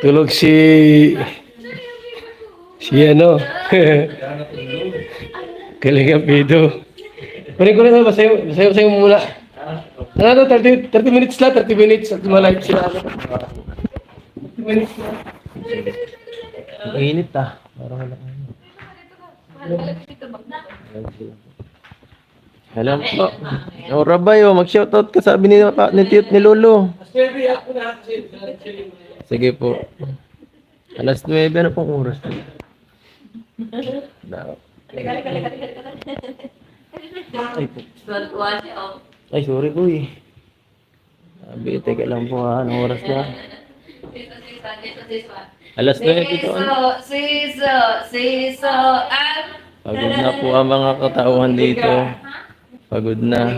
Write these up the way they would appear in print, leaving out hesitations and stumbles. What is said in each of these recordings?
Tulog si ano. Kalinga Pido. Kunin ko na ito, basayo muna. Ano to, 30 minutes lang, 30 minutes at malive sila. 30 minutes lang. Ang init ah. Parang wala ka. Alam po. O Rabay, mag-shoutout ka sabi ni Tiyot ni Lolo. Sige po. Alas 9, ano pong oras? Ay po. Ay, sorry po eh. Sabi, teka lang po ha. Anong oras na? Alas 9 ito. Pagod na po ang mga katauhan dito. Pagod na.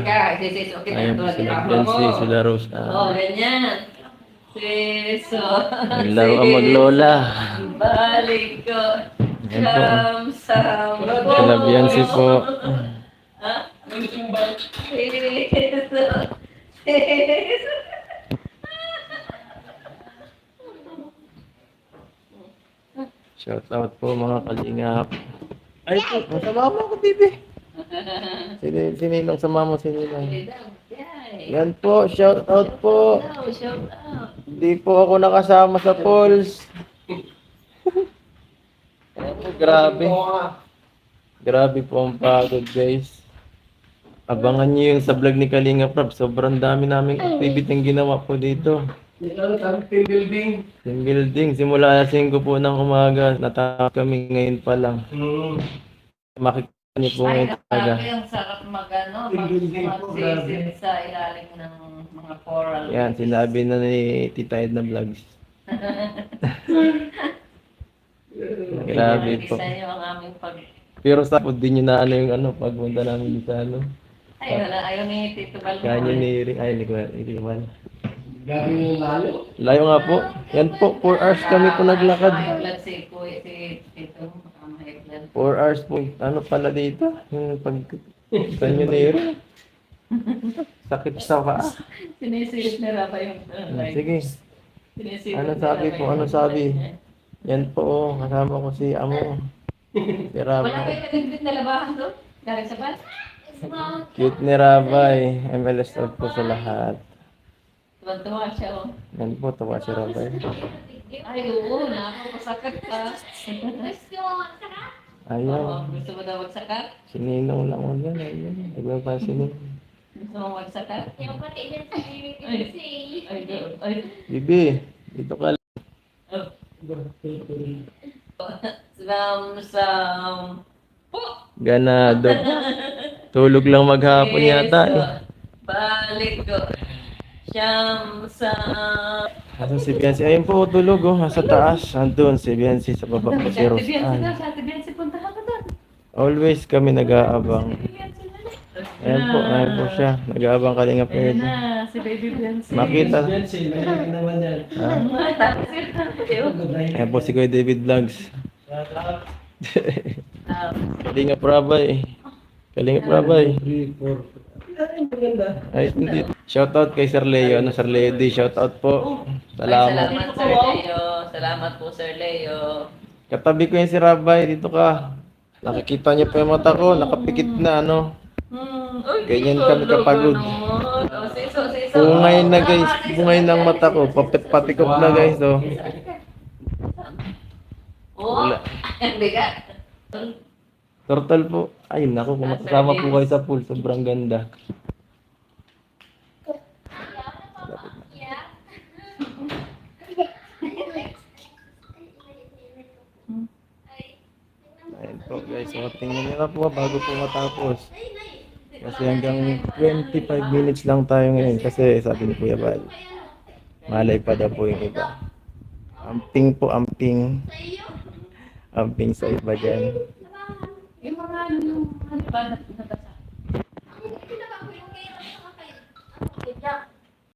Ayun po sila Beyonce, sila Rose. Oh, ganyan. Siso. Naglaro ang maglola. Balik ko. Ayan po. Sam. Sila Beyonce po. Shout out po mga kalingap. Ay po, sa mama ko, baby. Sininong sa mama, sininong. Yan po, shout out po. Shout out. Hindi po ako nakasama sa polls. Grabe. Grabe po ang pagod, guys. Abangan niyo yung sa vlog ni Kalinga Prab. Sobrang dami naming activity ang ginawa po dito. Team building. Team building. Simula alas 5 po ng umaga. Natapos kami ngayon pa lang. Makikita niyo po ngayon talaga. Grabe ang sarap magsisit sa ilalim ng mga coral. Yan, sinabi na ni Tita Edna Vlogs. Grabe po. Isa niyo ang aming pag... Pero sa po din nyo na ano yung ano, pagpunta namin sa ano. Ay, wala. Ayaw ni Tito Balmo. Kanya ni Ring, ay, hindi ko man. Gabi yung layo. Layo nga po. Yan po, 4 hours kami po naglakad. Mahiglan si Tito. 4 hours po. Ano pala dito? Yung pag... Kanyo ni Ring. Sakit sa paa. Sinisilip ni Rafa yung Sige. Sinisilip Ano ni sabi Rafa po? yung Ano sabi? Yan po, kasama ko si Amo. Si Wala Rabay. kayo nagdit na labahan doon? Galing sa bus? Cute ni Rabay. MLS out po sa lahat. Tuwan-tuwa siya, oh. Yan po, tawa si Rabay. Ay, oo. Nakakapasakit ka. Ayaw. Oo, gusto mo daw magsakat? Sininong lang mo yan. Ayun. Naglang pa sininong. Gusto mo magsakat? Yung pati din sa Ay, Bibi, dito ka lang. Sam. Ganado. Tulog lang maghapon yata eh. Balik ko. Siyam sa... Asan si Biancy? Ayun po, tulog oh. Nasa taas. Andun si Biancy sa baba po si Rose. Sa Ate Biancy, puntahan ka doon. Always kami nag-aabang. Ayun po siya. Nag-aabang kalinga po Ayun ito. na, si Baby Biancy. Makita. Yan sila. Lagi naman yan. Ayun po si Kuya David Vlogs. Kalinga Prabay. Kalinga Prabay. 3, 4. Ay, maganda. Ay, hindi. Shoutout kay Sir Leo. Ano, Sir Leo D. Shoutout po. Salamat. Salamat, Sir Leo. Salamat po, Sir Leo. Katabi ko yung si Rabay. Dito ka. Nakikita niyo pa yung mata ko. Nakapikit na, ano. Ganyan kami kapagod. Bungay na, guys. Bungay ng mata ko. Patikop na, guys. Oh. Wala. Ang bigat. Turtle po. Ay, naku. Kung makasama po kayo sa pool, sobrang ganda. Ayun po guys, so tingnan nyo na po bago po matapos. Kasi hanggang 25 minutes lang tayo ngayon kasi sabi ni Kuya Bal, malay pa daw po yung iba. Amping po, amping. Amping sa iba dyan. Yung mga ano ba,